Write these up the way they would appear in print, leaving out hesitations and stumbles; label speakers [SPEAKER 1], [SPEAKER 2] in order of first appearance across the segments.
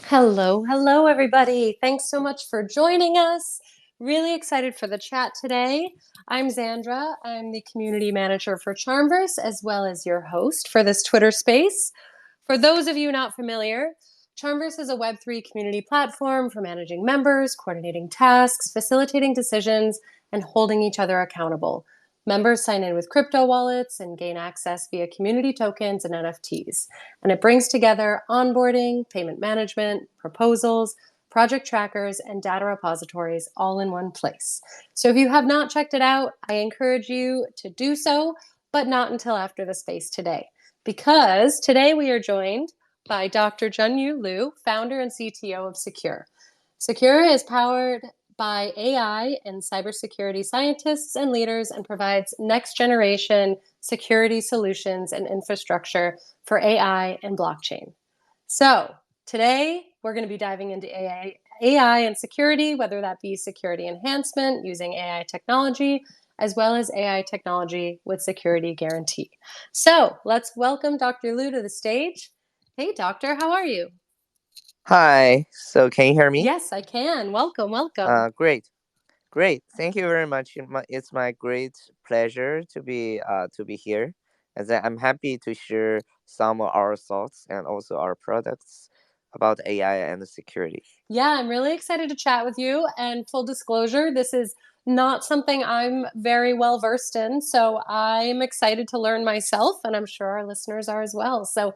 [SPEAKER 1] Hello, hello, everybody. Thanks so much for joining us. Really excited for the chat today. I'm Xandra. I'm the community manager for CharmVerse, as well as your host for this Twitter space. For those of you not familiar, CharmVerse is a Web3 community platform for managing members, coordinating tasks, facilitating decisions, and holding each other accountable. Members sign in with crypto wallets and gain access via community tokens and NFTs. And it brings together onboarding, payment management, proposals, project trackers, and data repositories all in one place. So if you have not checked it out, I encourage you to do so, but not until after the space today. Because today we are joined by Dr. Junyu Liu, founder and CTO of SeQure. SeQure is powered by AI and cybersecurity scientists and leaders and provides next generation security solutions and infrastructure for AI and blockchain. So today we're going to be diving into AI and security, whether that be security enhancement using AI technology, as well as AI technology with security guarantee. So let's welcome Dr. Liu to the stage. Hey, doctor, how are you?
[SPEAKER 2] Hi. So can you hear me?
[SPEAKER 1] Yes, I can. Welcome, welcome.
[SPEAKER 2] Great. Great. Thank you very much. It's my great pleasure to be here, as I'm happy to share some of our thoughts and also our products about AI and security.
[SPEAKER 1] Yeah, I'm really excited to chat with you. And full disclosure, this is not something I'm very well versed in. So I'm excited to learn myself, and I'm sure our listeners are as well. So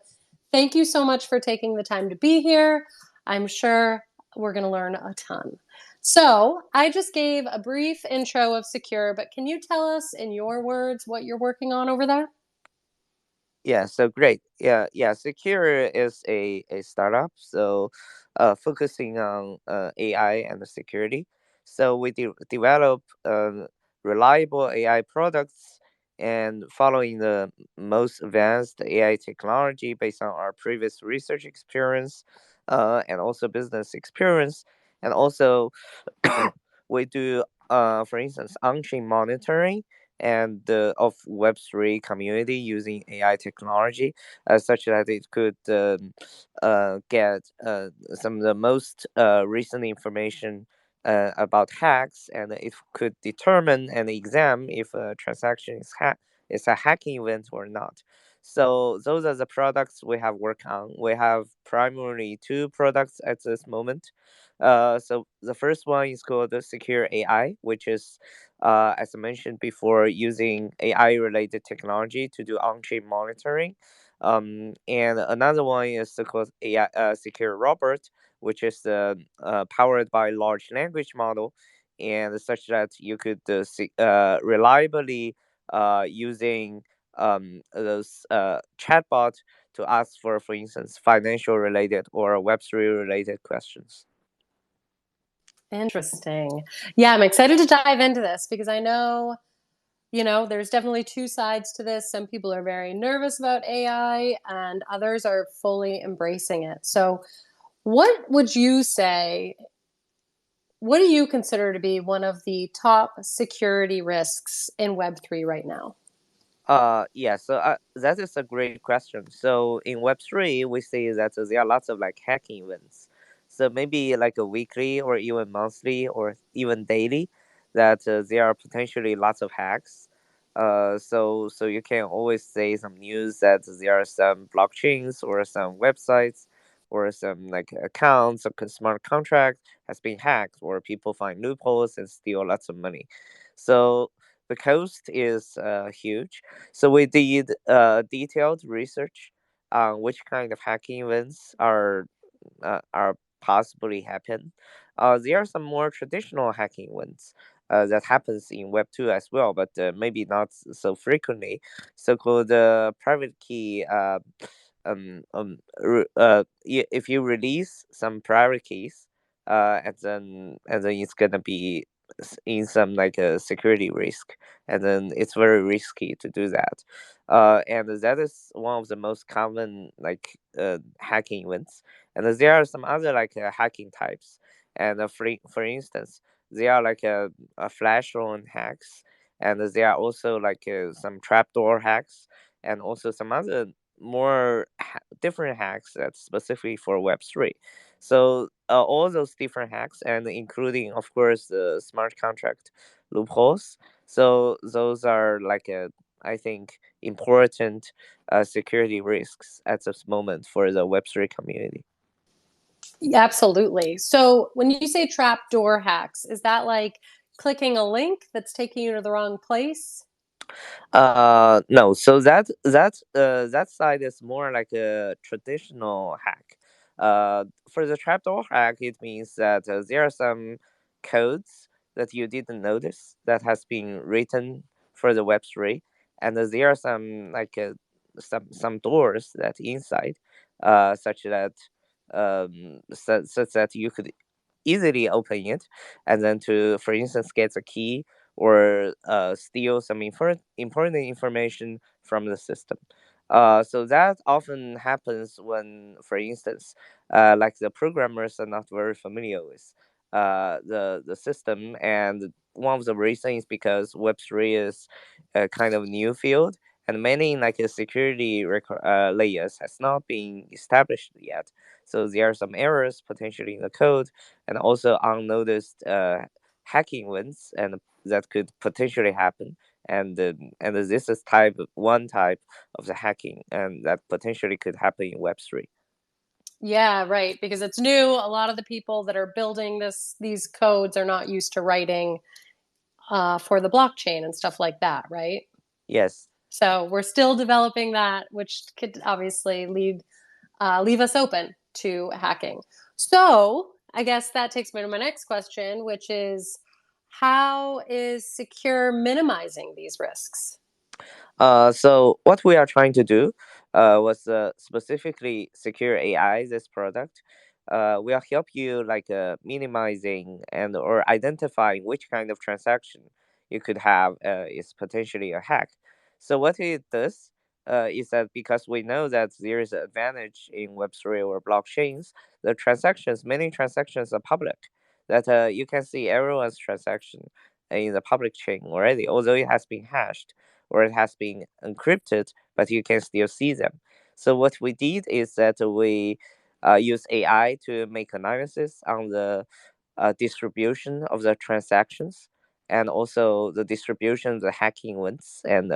[SPEAKER 1] thank you so much for taking the time to be here. I'm sure we're going to learn a ton. So I just gave a brief intro of SeQure, but can you tell us in your words what you're working on over there?
[SPEAKER 2] Yeah. So great. Yeah. SeQure is a startup. So, focusing on AI and security. So we develop reliable AI products and following the most advanced AI technology based on our previous research experience, and also business experience, and also we do, for instance, on-chain monitoring and of Web3 community using AI technology, such that it could get some of the most recent information about hacks, and it could determine and examine if a transaction is a hacking event or not. So those are the products we have worked on. We have primarily two products at this moment. So the first one is called the Secure AI, which is, as I mentioned before, using AI related technology to do on-chain monitoring. And another one is called AI Secure Robot, which is powered by large language model, and such that you could reliably using those chatbot to ask for instance, financial related or Web3 related questions.
[SPEAKER 1] Interesting. Yeah, I'm excited to dive into this because I know, there's definitely two sides to this. Some people are very nervous about AI and others are fully embracing it. So, what would you say, what do you consider to be one of the top security risks in Web3 right now?
[SPEAKER 2] Yeah, so that is a great question. So in Web3, we see that there are lots of like hacking events. So maybe like a weekly or even monthly or even daily, that there are potentially lots of hacks. So you can always say some news that there are some blockchains or some websites or some like accounts or smart contract has been hacked, or people find loopholes and steal lots of money. So the cost is huge, so we did detailed research on which kind of hacking events are possibly happen. There are some more traditional hacking events that happens in Web 2 as well, but maybe not so frequently. So-called private key. If you release some private keys, and then it's gonna be in some like a security risk, and then it's very risky to do that. And that is one of the most common like hacking events. And there are some other like hacking types. And for instance, there are like a flash loan hacks, and there are also like some trapdoor hacks, and also some other different hacks that's specifically for Web3. So all those different hacks, and including, of course, the smart contract loopholes. So those are like I think, important security risks at this moment for the Web3 community.
[SPEAKER 1] Absolutely. So when you say trapdoor hacks, is that like clicking a link that's taking you to the wrong place?
[SPEAKER 2] No. So that side is more like a traditional hack. For the trapdoor hack, it means that there are some codes that you didn't notice that has been written for the Web3, and there are some some doors that inside, such that such that you could easily open it, and then to, for instance, get a key or steal some important information from the system. So that often happens when, for instance, like the programmers are not very familiar with the system, and one of the reasons is because Web3 is a kind of new field, and many like security layers has not been established yet. So there are some errors potentially in the code, and also unnoticed hacking events and that could potentially happen. And this is one type of the hacking, and that potentially could happen in Web3.
[SPEAKER 1] Yeah, right. Because it's new. A lot of the people that are building these codes are not used to writing for the blockchain and stuff like that, right?
[SPEAKER 2] Yes.
[SPEAKER 1] So we're still developing that, which could obviously leave us open to hacking. So I guess that takes me to my next question, which is how is SeQure minimizing these risks?
[SPEAKER 2] So what we are trying to do was specifically secure AI, this product. Will help you like minimizing and or identifying which kind of transaction you could have is potentially a hack. So what it does is that because we know that there is an advantage in Web3 or blockchains, many transactions are public. That you can see everyone's transaction in the public chain already, although it has been hashed or it has been encrypted, but you can still see them. So what we did is that we use AI to make analysis on the distribution of the transactions, and also the distribution of the hacking ones, and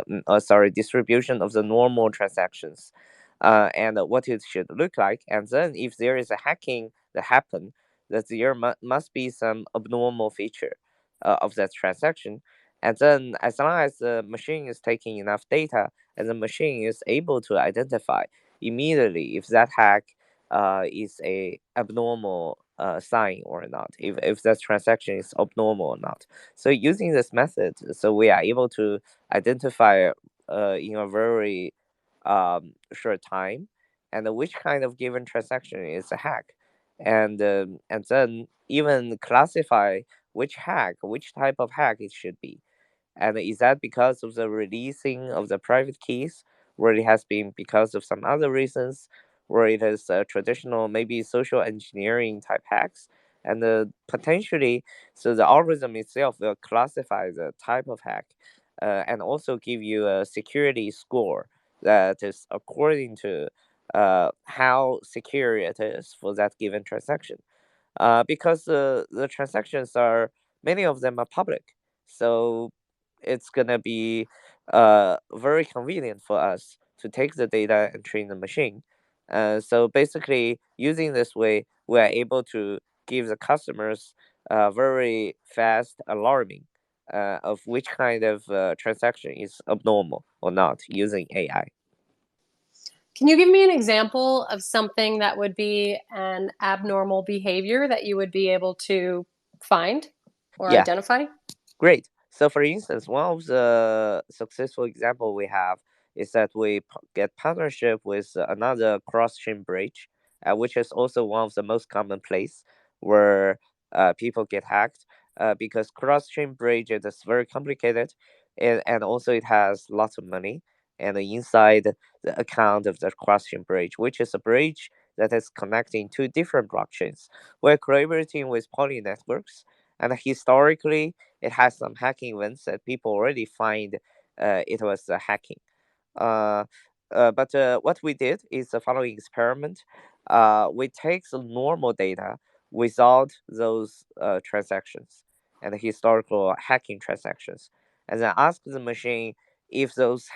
[SPEAKER 2] distribution of the normal transactions, and what it should look like. And then if there is a hacking that happen, that there must be some abnormal feature of that transaction. And then as long as the machine is taking enough data, and the machine is able to identify immediately if that hack is a abnormal sign or not, if that transaction is abnormal or not. So using this method, so we are able to identify in a very short time, and which kind of given transaction is a hack, and then even classify which type of hack it should be. And is that because of the releasing of the private keys, or it has been because of some other reasons, or it is traditional, maybe social engineering type hacks? And potentially, so the algorithm itself will classify the type of hack, and also give you a security score that is according to how secure it is for that given transaction. Because the transactions are, many of them are public, so it's gonna be very convenient for us to take the data and train the machine. So basically, using this way, we are able to give the customers very fast alarming of which kind of transaction is abnormal or not using AI.
[SPEAKER 1] Can you give me an example of something that would be an abnormal behavior that you would be able to find or
[SPEAKER 2] Yeah.
[SPEAKER 1] identify?
[SPEAKER 2] Great. So, for instance, one of the successful example we have is that we get partnership with another cross-chain bridge, which is also one of the most common place where people get hacked. Because cross-chain bridge is very complicated, and also it has lots of money. And inside the account of the cross-chain bridge, which is a bridge that is connecting two different blockchains, we're collaborating with poly networks, and historically it has some hacking events that people already find it was hacking. Uh, what we did is the following experiment. We take the normal data without those transactions and historical hacking transactions, and then ask the machine if those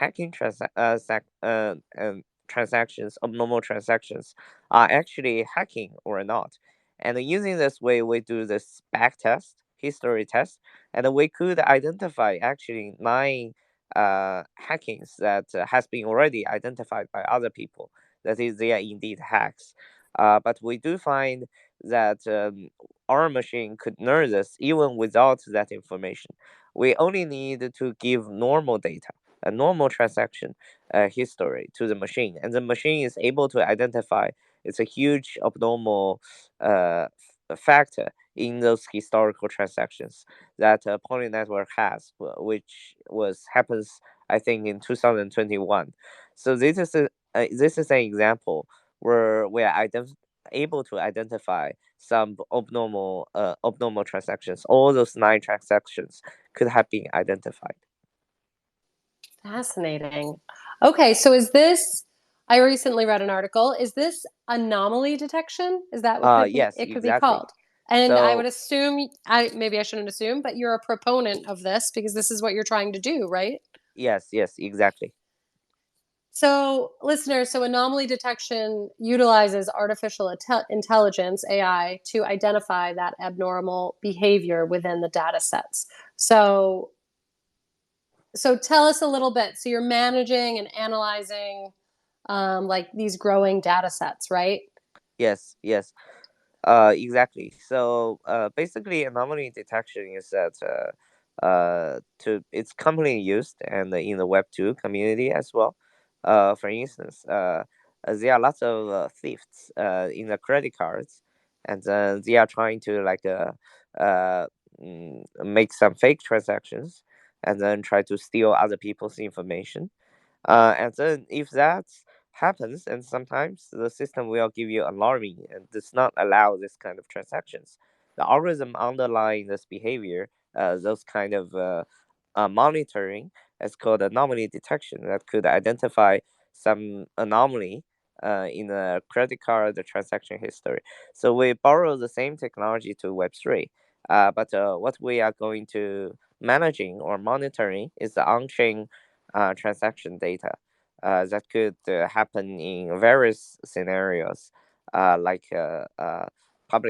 [SPEAKER 2] transactions, abnormal transactions, are actually hacking or not. And using this way, we do this back test, history test, and we could identify actually nine hackings that has been already identified by other people. That is, they are indeed hacks. But we do find that our machine could learn this even without that information. We only need to give normal data, a normal transaction history to the machine, and the machine is able to identify it's a huge abnormal factor in those historical transactions that Poly network has, which was happens I think in 2021. So this is an example where we are able to identify some abnormal transactions. All those nine transactions could have been identified.
[SPEAKER 1] Fascinating. Okay, so is this, I recently read an article, is this anomaly detection? Is that what
[SPEAKER 2] Yes,
[SPEAKER 1] it could be
[SPEAKER 2] exactly.
[SPEAKER 1] called? And I would
[SPEAKER 2] So
[SPEAKER 1] assume, maybe I shouldn't assume, but you're a proponent of this because this is what you're trying to do, right?
[SPEAKER 2] yes, exactly.
[SPEAKER 1] So, listeners, so anomaly detection utilizes artificial intelligence, AI, to identify that abnormal behavior within the data sets. So tell us a little bit. So you're managing and analyzing like these growing data sets, right?
[SPEAKER 2] Yes. Exactly. So basically, anomaly detection is that it's commonly used and in the Web 2 community as well. For instance, there are lots of thieves in the credit cards, and they are trying to uh, make some fake transactions and then try to steal other people's information. And then if that happens, and sometimes the system will give you alarming and does not allow this kind of transactions. The algorithm underlying this behavior, those kind of monitoring, is called anomaly detection that could identify some anomaly in the credit card transaction history. So we borrow the same technology to Web3, but what we are going to managing or monitoring is the on-chain transaction data that could happen in various scenarios, public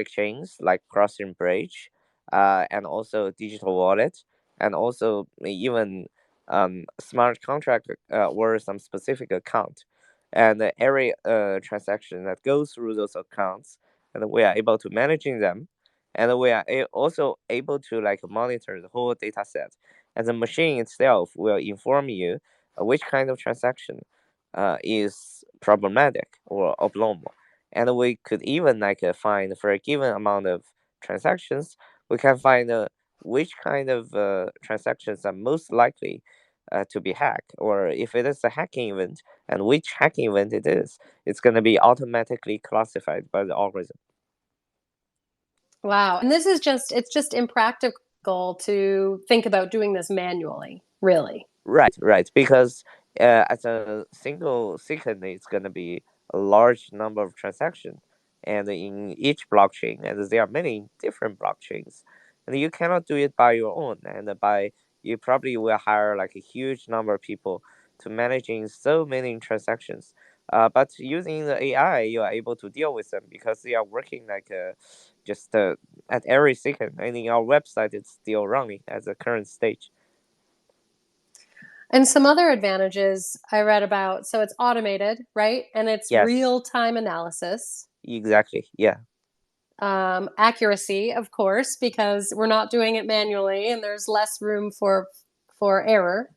[SPEAKER 2] chains like crossing bridge, and also digital wallet, and also even smart contract or some specific account, and every transaction that goes through those accounts, and we are able to managing them, and we are also able to like monitor the whole data set, and the machine itself will inform you which kind of transaction is problematic or abnormal. And we could even find for a given amount of transactions, we can find which kind of transactions are most likely to be hacked, or if it is a hacking event and which hacking event it is, it's going to be automatically classified by the algorithm.
[SPEAKER 1] Wow. And this is just, it's just impractical to think about doing this manually, really.
[SPEAKER 2] Right. Because as a single second, it's going to be a large number of transactions, and in each blockchain, and there are many different blockchains, and you cannot do it by your own. And by you probably will hire like a huge number of people to managing so many transactions. But using the AI, you are able to deal with them because they are working just at every second, and in our website, it's still running at the current stage.
[SPEAKER 1] And some other advantages I read about, so it's automated, right? And it's
[SPEAKER 2] Yes,
[SPEAKER 1] real time analysis,
[SPEAKER 2] exactly. Yeah.
[SPEAKER 1] accuracy, of course, because we're not doing it manually and there's less room for error.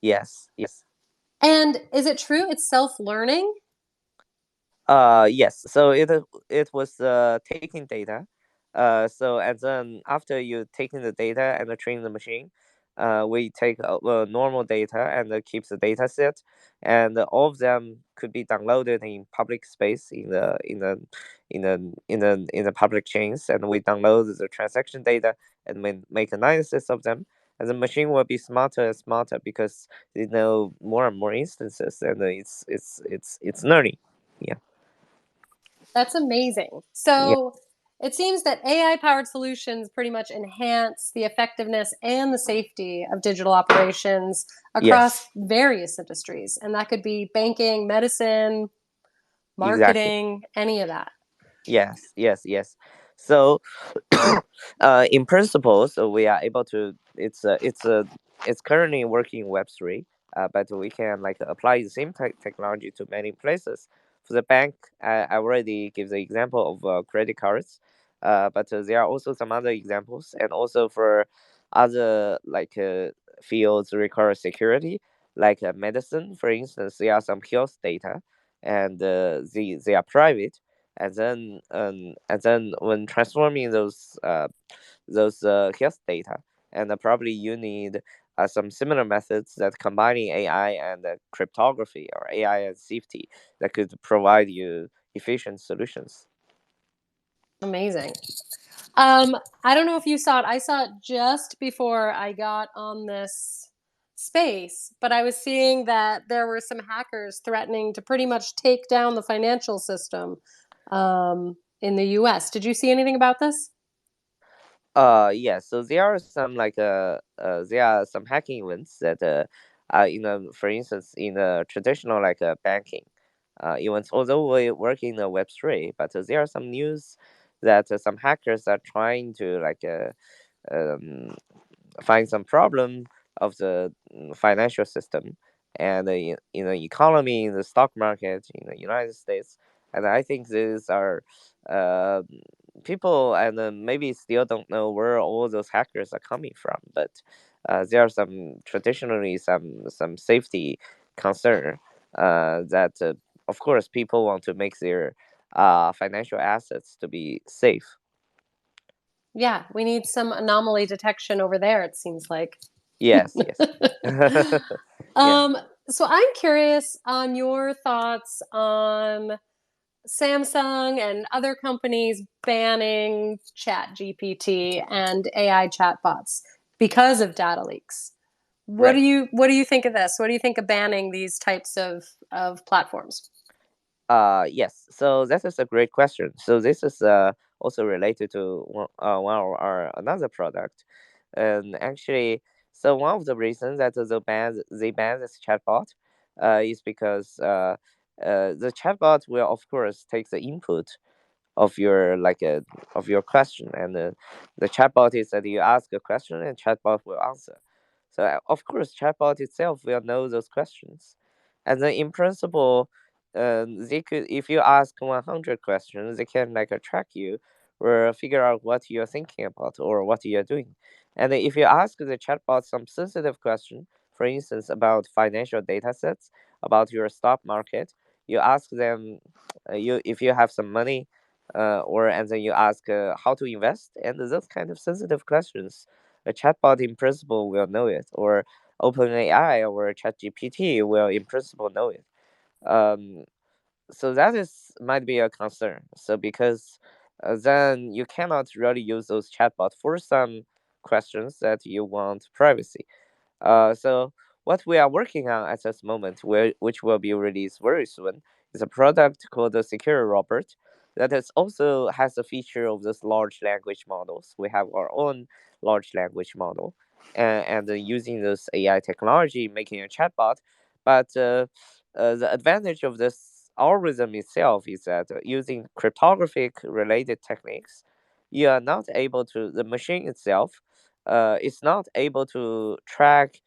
[SPEAKER 2] Yes.
[SPEAKER 1] And is it true it's self-learning?
[SPEAKER 2] Yes. So it was taking data. So and then after you taking the data and train the machine, we take normal data and keeps the data set, and all of them could be downloaded in public space in the public chains, and we download the transaction data and make analysis of them. and the machine will be smarter and smarter because they know more and more instances, and it's learning. Yeah.
[SPEAKER 1] That's amazing.
[SPEAKER 2] Yeah.
[SPEAKER 1] So it seems that AI powered solutions pretty much enhance the effectiveness and the safety of digital operations across
[SPEAKER 2] Yes.
[SPEAKER 1] various industries. And that could be banking, medicine,
[SPEAKER 2] Exactly.
[SPEAKER 1] marketing, any of that.
[SPEAKER 2] Yes, yes, yes. So, in principle, so we are able to. It's currently working in Web3, but we can like apply the same technology to many places. For the bank, I already give the example of credit cards, but there are also some other examples, and also for other like fields require security, like medicine, for instance. There are some health data, and they are private, and then when transforming those health data, and probably you need some similar methods that combining AI and cryptography or AI and safety that could provide you efficient solutions.
[SPEAKER 1] Amazing. Um, I don't know if you saw it. I saw it just before I got on this space, but I was seeing that there were some hackers threatening to pretty much take down the financial system in the US. Did you see anything about this?
[SPEAKER 2] Yeah, so there are some like there are some hacking events that for instance in traditional like banking events, although we work in the Web3, but there are some news that some hackers are trying to like um find some problem of the financial system and in the economy, in the stock market in the United States. And I think these are uh, people, and maybe still don't know where all those hackers are coming from, but there are some traditionally some safety concern that of course people want to make their financial assets to be safe.
[SPEAKER 1] Yeah, we need some anomaly detection over there, it seems like.
[SPEAKER 2] Yes, yes. Yeah.
[SPEAKER 1] um, so I'm curious on your thoughts on Samsung and other companies banning Chat GPT and AI chatbots because of data leaks.
[SPEAKER 2] Right.
[SPEAKER 1] What do you think of this? What do you think of banning these types of platforms?
[SPEAKER 2] Yes. So that is a great question. So this is also related to one of our another product, and actually, so one of the reasons that they ban this chatbot, is because the chatbot will of course take the input of your of your question, and the chatbot is that you ask a question and chatbot will answer. So of course chatbot itself will know those questions, and then in principle, they could, if you ask 100 questions, they can like track you or figure out what you're thinking about or what you're doing. And then if you ask the chatbot some sensitive question, for instance about financial data sets, about your stock market, you ask them, you if you have some money, or and then you ask how to invest, and those kind of sensitive questions, a chatbot in principle will know it, or OpenAI or ChatGPT will in principle know it. Um, so that is might be a concern. So because then you cannot really use those chatbot for some questions that you want privacy. So what we are working on at this moment, which will be released very soon, is a product called the SeQure Robot that is also has a feature of this large language models. We have our own large language model, and using this AI technology, making a chatbot. But the advantage of this algorithm itself is that using cryptographic related techniques, you are not able to, the machine itself is not able to track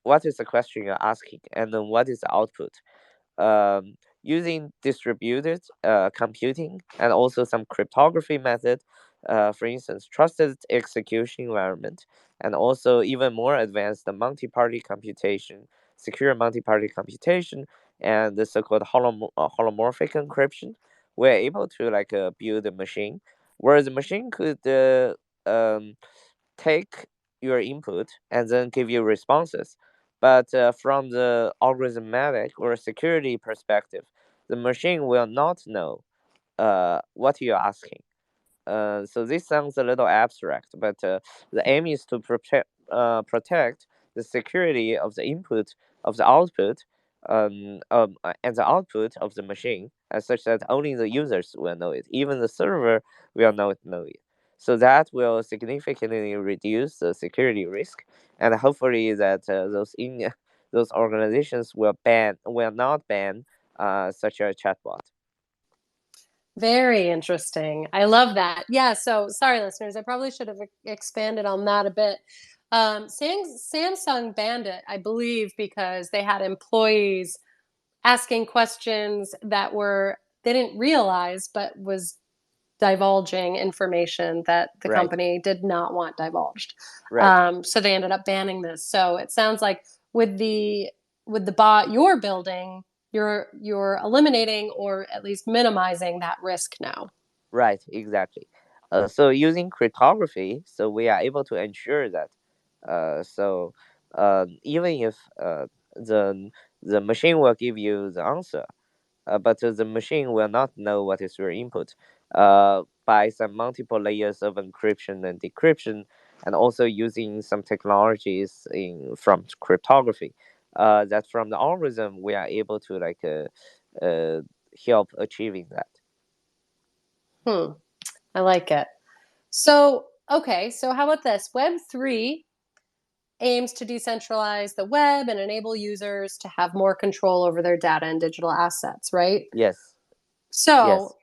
[SPEAKER 2] what is the question you're asking and then what is the output. Using distributed computing and also some cryptography method, for instance, trusted execution environment, and also even more advanced multi-party computation, secure multi-party computation, and the so-called holomorphic encryption, we're able to like build a machine where the machine could um, take your input and then give you responses. But from the algorithmic or security perspective, the machine will not know what you're asking. So this sounds a little abstract, but the aim is to protect. protect the security of the input of the output, and the output of the machine, such that only the users will know it. Even the server will not know it. So that will significantly reduce the security risk, and hopefully that those organizations will not ban such a chatbot.
[SPEAKER 1] Very interesting. I love that. Yeah, so sorry, listeners, I probably should have expanded on that a bit. Samsung banned it, I believe, because they had employees asking questions that were they didn't realize, but was divulging information that the
[SPEAKER 2] Right,
[SPEAKER 1] company did not want divulged.
[SPEAKER 2] right.
[SPEAKER 1] So they ended up banning this. So it sounds like with the bot you're building, you're eliminating or at least minimizing that risk now.
[SPEAKER 2] Right, exactly. So using cryptography, so we are able to ensure that. So even if the the machine will give you the answer, but the machine will not know what is your input. By some multiple layers of encryption and decryption, and also using some technologies in from cryptography, that from the algorithm we are able to help achieving that.
[SPEAKER 1] Hmm, I like it. So, okay, so how about this? Web3 aims to decentralize the web and enable users to have more control over their data and digital assets, right?
[SPEAKER 2] Yes, yes,
[SPEAKER 1] So,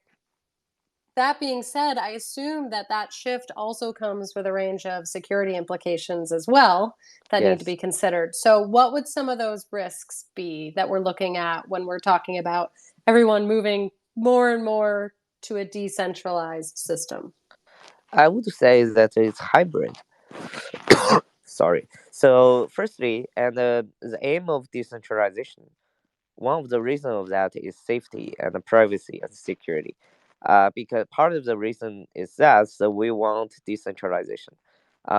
[SPEAKER 1] that being said, I assume that that shift also comes with a range of security implications as well that need to
[SPEAKER 2] yes.
[SPEAKER 1] be considered. So, what would some of those risks be that we're looking at when we're talking about everyone moving more and more to a decentralized system?
[SPEAKER 2] I would say that it's hybrid. Sorry. So, firstly, and the aim of decentralization, one of the reasons of that is safety and privacy and security. Because part of the reason is that so we want decentralization.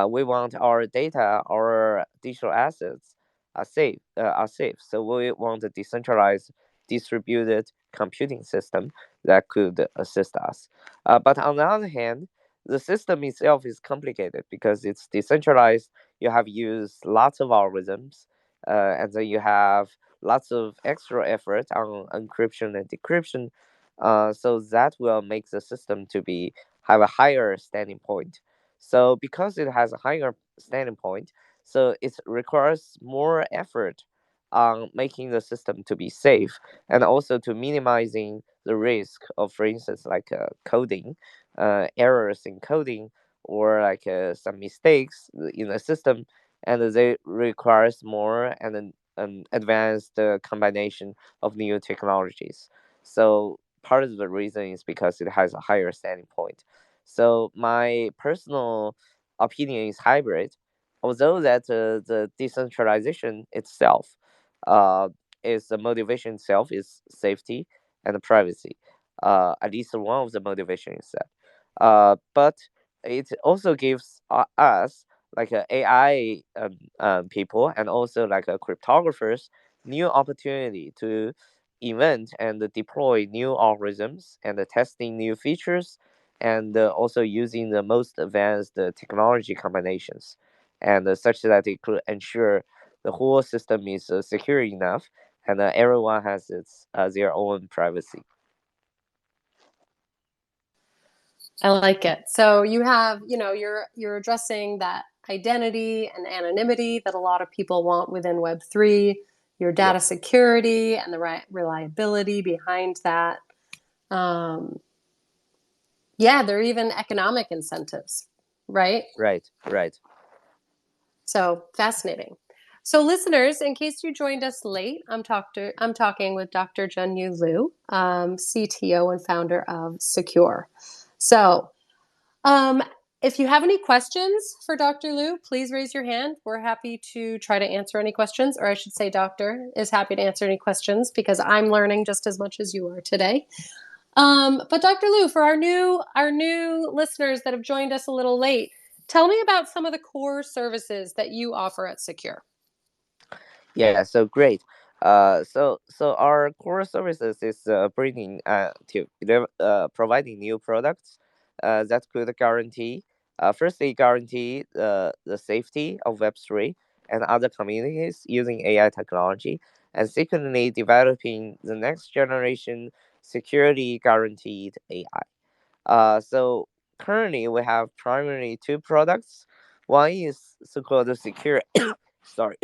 [SPEAKER 2] We want our data, our digital assets are safe. Are safe. So we want a decentralized, distributed computing system that could assist us. But on the other hand, the system itself is complicated because it's decentralized. You have used lots of algorithms, and then you have lots of extra effort on encryption and decryption, so that will make the system to be have a higher standing point. So because it has a higher standing point, so it requires more effort on making the system to be safe, and also to minimizing the risk of, for instance, coding, errors in coding, or some mistakes in the system, and they requires more and an advanced combination of new technologies. So part of the reason is because it has a higher standing point. So my personal opinion is hybrid, although that the decentralization itself, uh, is the motivation itself is safety and privacy. At least one of the motivation is that. But it also gives us like AI people, and also cryptographers, new opportunity to invent and deploy new algorithms, and testing new features, and also using the most advanced technology combinations, and such that it could ensure the whole system is secure enough, and everyone has their own privacy.
[SPEAKER 1] I like it. So you have, you're addressing that identity and anonymity that a lot of people want within Web3, your data
[SPEAKER 2] Yep.
[SPEAKER 1] security and the right reliability behind that. Um, yeah, there are even economic incentives, right?
[SPEAKER 2] Right. Right.
[SPEAKER 1] So fascinating. So, listeners, in case you joined us late, I'm talking with Dr. Junyu Liu, CTO and founder of SeQure. So, Um, if you have any questions for Dr. Liu, please raise your hand. We're happy to try to answer any questions, or I should say, Doctor is happy to answer any questions because I'm learning just as much as you are today. But Dr. Liu, for our new listeners that have joined us a little late, tell me about some of the core services that you offer at SeQure.
[SPEAKER 2] Yeah, so great. So our core services is providing new products that could guarantee Firstly, guarantee the safety of Web3 and other communities using AI technology, and secondly, developing the next generation security guaranteed AI. So currently we have primarily two products. One is so-called secure, sorry,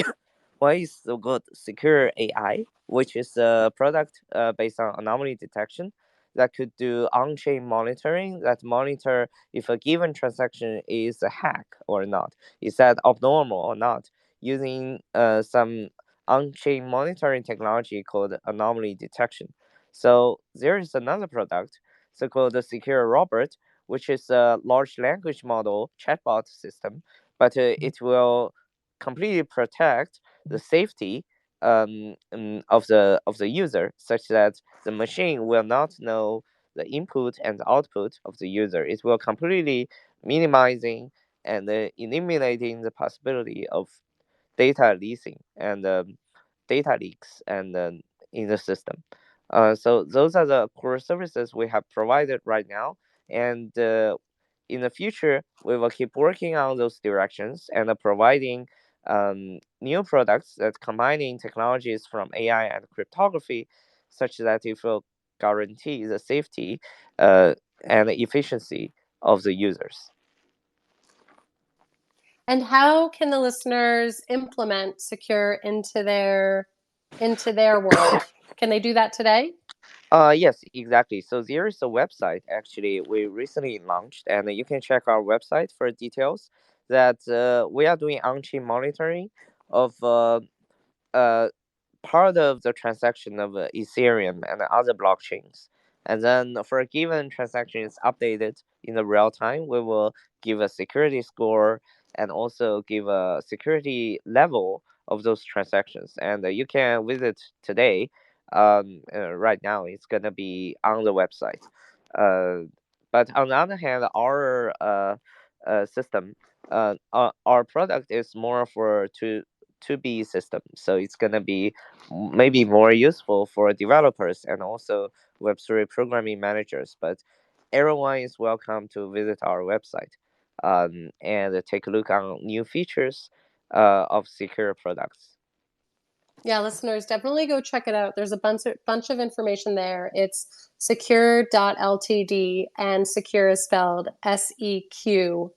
[SPEAKER 2] one is so-called secure AI, which is a product based on anomaly detection that could do on-chain monitoring that monitor if a given transaction is a hack or not, is that abnormal or not, using some on-chain monitoring technology called anomaly detection. So there is another product so-called the secure robot, which is a large language model chatbot system, but it will completely protect the safety of the user, such that the machine will not know the input and output of the user. It will completely minimizing and eliminating the possibility of data leasing and data leaks and in the system. So those are the core services we have provided right now, and in the future we will keep working on those directions and providing new products that combining technologies from AI and cryptography, such that it will guarantee the safety uh, and efficiency of the users.
[SPEAKER 1] And how can the listeners implement SeQure into their world? Can they do that today?
[SPEAKER 2] Yes, exactly. So there is a website actually we recently launched, and you can check our website for details. That we are doing on-chain monitoring of uh, part of the transaction of Ethereum and other blockchains. And then for a given transaction is updated in the real time, we will give a security score and also give a security level of those transactions. And you can visit today. Right now, it's gonna be on the website. Uh, but on the other hand, our system, our product is more for to be system. So it's gonna be maybe more useful for developers and also Web3 programming managers. But everyone is welcome to visit our website and take a look on new features of secure products.
[SPEAKER 1] Yeah, listeners, definitely go check it out. There's a bunch of information there. It's secure.ltd, and secure is spelled SEQURE.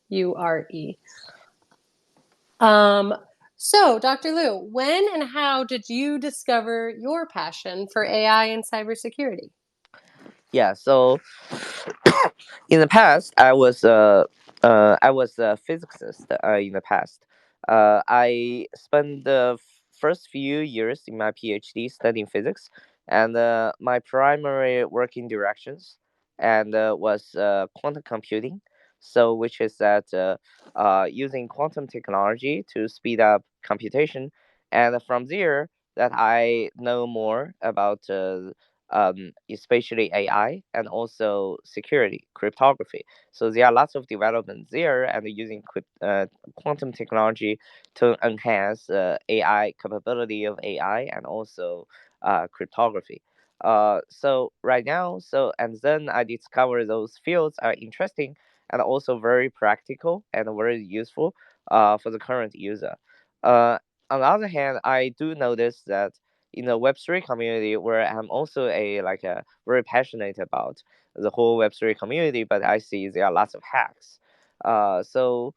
[SPEAKER 1] Um, so, Dr. Liu, when and how did you discover your passion for AI and cybersecurity?
[SPEAKER 2] Yeah, so in the past, I was a physicist. In the past, I spent the first few years in my PhD studying physics, and my primary working directions and was quantum computing. So, which is that using quantum technology to speed up computation, and from there that I know more about especially AI and also security, cryptography. So there are lots of developments there, and using quantum technology to enhance AI capability of AI and also cryptography. So right now, so and then I discovered those fields are interesting and also very practical and very useful for the current user. Uh, on the other hand, I do notice that in the Web3 community, where I'm also a very passionate about the whole Web3 community, but I see there are lots of hacks. So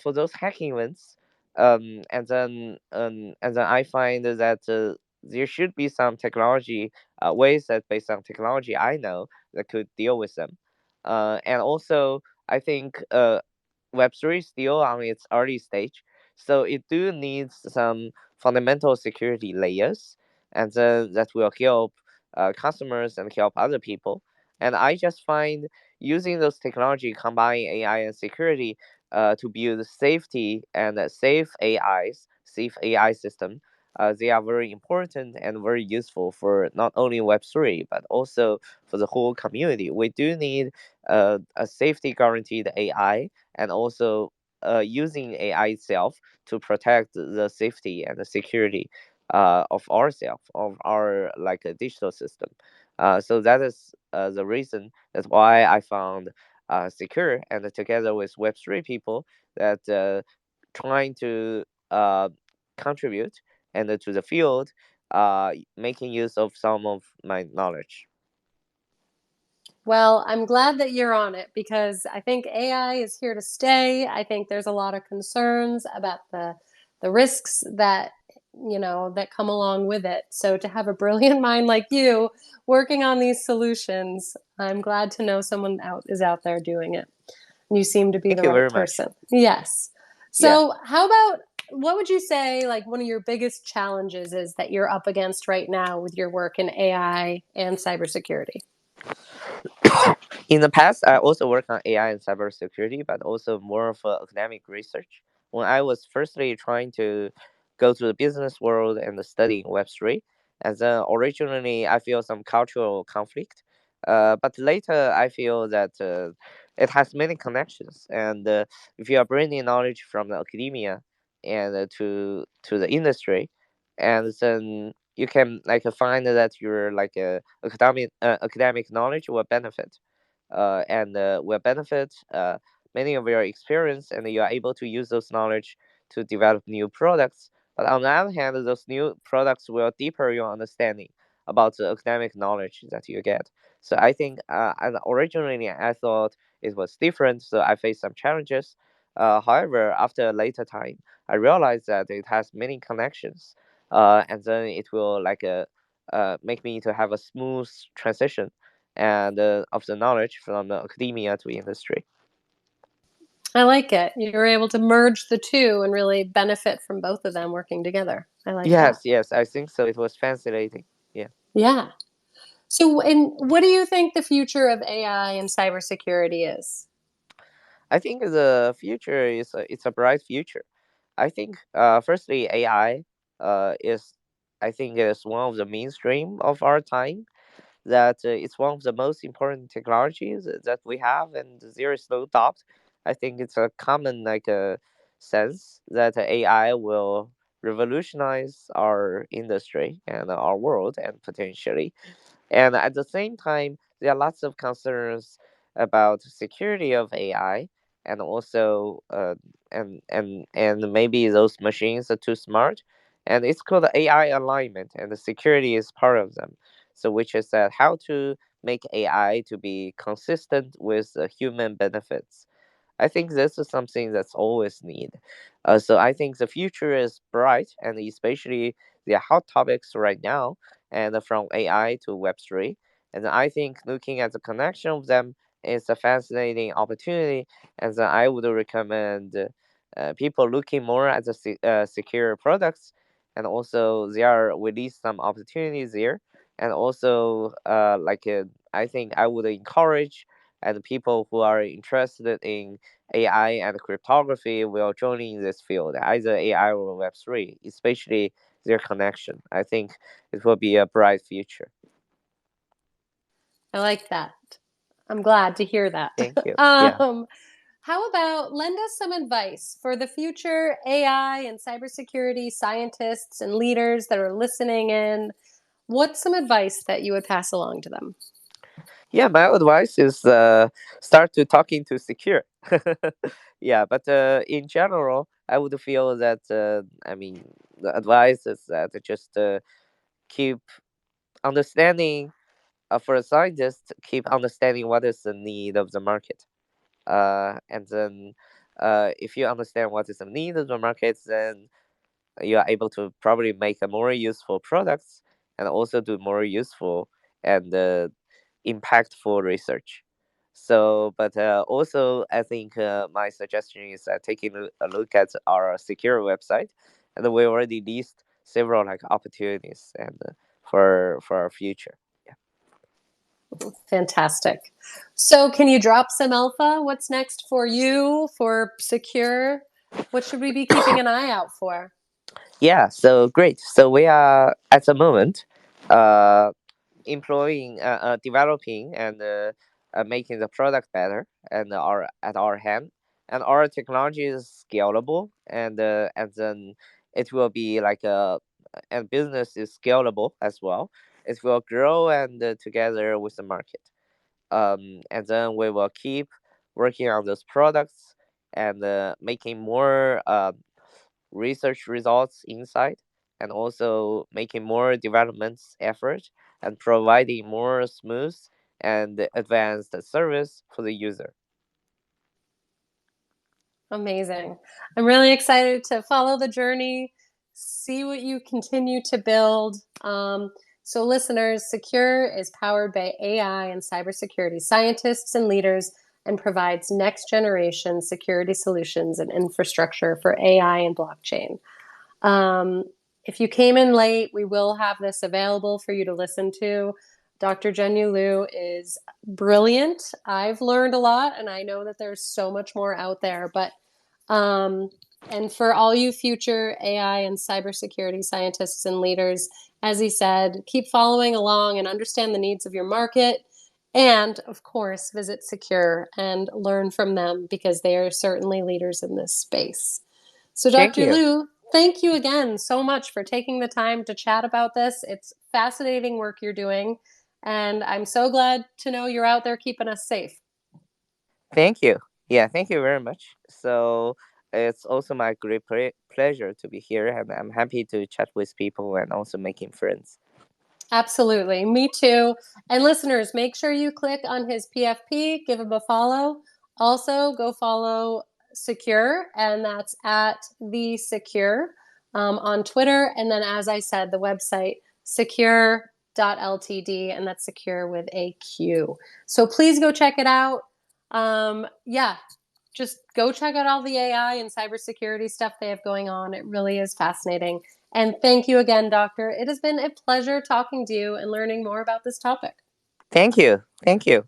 [SPEAKER 2] for those hacking events, and then I find that there should be some technology ways that based on technology I know that could deal with them. And also I think Web3 is still on its early stage, so it do needs some fundamental security layers, and then that will help customers and help other people. And I just find using those technology, combining AI and security, to build safety and safe AI system. They are very important and very useful for not only Web3 but also for the whole community. We do need a safety guaranteed AI and also using AI itself to protect the safety and the security of ourselves, of our like a digital system. So that is the reason. That's why I found SeQure, and together with Web3 people that trying to contribute and to the field, making use of some of my knowledge.
[SPEAKER 1] Well, I'm glad that you're on it because I think AI is here to stay. I think there's a lot of concerns about the risks that that come along with it. So to have a brilliant mind like you working on these solutions, I'm glad to know someone is out there doing it. You seem to be
[SPEAKER 2] Thank
[SPEAKER 1] the
[SPEAKER 2] you
[SPEAKER 1] right
[SPEAKER 2] very much.
[SPEAKER 1] person. Yes.
[SPEAKER 2] Yeah.
[SPEAKER 1] So, how about what would you say like one of your biggest challenges is that you're up against right now with your work in AI and cybersecurity?
[SPEAKER 2] In the past, I also worked on AI and cybersecurity, but also more of academic research. When I was firstly trying to go to the business world and studying Web3, and then originally I feel some cultural conflict. But later I feel that it has many connections, and if you are bringing knowledge from the academia and to the industry, and then you can like find that your like academic knowledge will benefit and will benefit many of your experience, and you are able to use those knowledge to develop new products. But on the other hand, those new products will deeper your understanding about the academic knowledge that you get. So I think and originally I thought it was different, so I faced some challenges. However, after a later time, I realized that it has many connections, and then it will like make me to have a smooth transition and of the knowledge from the academia to industry.
[SPEAKER 1] I like it. You're able to merge the two and really benefit from both of them working together. I like that.
[SPEAKER 2] Yes, yes, I think so. It was fascinating. Yeah,
[SPEAKER 1] Yeah. So, and what do you think the future of AI and cybersecurity is?
[SPEAKER 2] I think the future is it's a bright future. I think firstly AI is I think is one of the mainstream of our time. That it's one of the most important technologies that we have, and there is no doubt. I think it's a common like sense that AI will revolutionize our industry and our world, and potentially. And at the same time, there are lots of concerns about security of AI, and also and maybe those machines are too smart. And it's called AI alignment, and the security is part of them. So, which is that how to make AI to be consistent with human benefits. I think this is something that's always need. So I think the future is bright, and especially the hot topics right now, and from AI to Web3. And I think looking at the connection of them is a fascinating opportunity, and then I would recommend people looking more at the secure products, and also there are release some opportunities there, and also I think I would encourage and people who are interested in AI and cryptography will join in this field, either AI or Web3, especially their connection. I think it will be a bright future.
[SPEAKER 1] I like that. I'm glad to hear that.
[SPEAKER 2] Thank you. Yeah.
[SPEAKER 1] um, how about lend us some advice for the future AI and cybersecurity scientists and leaders that are listening in? What's some advice that you would pass along to them?
[SPEAKER 2] Yeah, my advice is start to talking to secure. Yeah, but in general, I would feel that I mean the advice is that just keep understanding for a scientist, keep understanding what is the need of the market. And then if you understand what is the need of the market, then you are able to probably make a more useful products, and also do more useful and impactful research. So, but also I think my suggestion is taking a look at our secure website, and we already list several like opportunities and for our future. Yeah.
[SPEAKER 1] Fantastic. So, can you drop some alpha? What's next for you for SeQure? What should we be keeping an eye out for?
[SPEAKER 2] Yeah. So great. So we are at the moment. Uh, developing and making the product better and our at our hand, and our technology is scalable, and then it will be like a and business is scalable as well. It will grow and together with the market, and then we will keep working on those products and making more research results inside, and also making more development effort and providing more smooth and advanced service for the user.
[SPEAKER 1] Amazing. I'm really excited to follow the journey, see what you continue to build. So, listeners, SeQure is powered by AI and cybersecurity scientists and leaders and provides next generation security solutions and infrastructure for AI and blockchain. Um, if you came in late, we will have this available for you to listen to. Dr. Junyu Liu is brilliant. I've learned a lot, and I know that there's so much more out there. And for all you future AI and cybersecurity scientists and leaders, as he said, keep following along and understand the needs of your market. And of course, visit SeQure and learn from them because they are certainly leaders in this space. So,
[SPEAKER 2] Thank
[SPEAKER 1] Dr.
[SPEAKER 2] you.
[SPEAKER 1] Liu, thank you again so much for taking the time to chat about this. It's fascinating work you're doing, and I'm so glad to know you're out there keeping us safe.
[SPEAKER 2] Thank you. Yeah, thank you very much. So it's also my great pleasure to be here, and I'm happy to chat with people and also making friends.
[SPEAKER 1] Absolutely. Me too. And listeners, make sure you click on his PFP, give him a follow. Also, go follow SeQure, and that's at the SeQure on Twitter. And then, as I said, the website secure.ltd, and that's secure with a Q. So please go check it out. Yeah, just go check out all the AI and cybersecurity stuff they have going on. It really is fascinating. And thank you again, Doctor. It has been a pleasure talking to you and learning more about this topic.
[SPEAKER 2] Thank you. Thank you.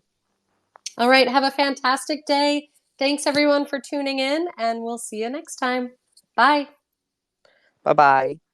[SPEAKER 1] All right, have a fantastic day. Thanks everyone for tuning in, and we'll see you next time. Bye.
[SPEAKER 2] Bye bye.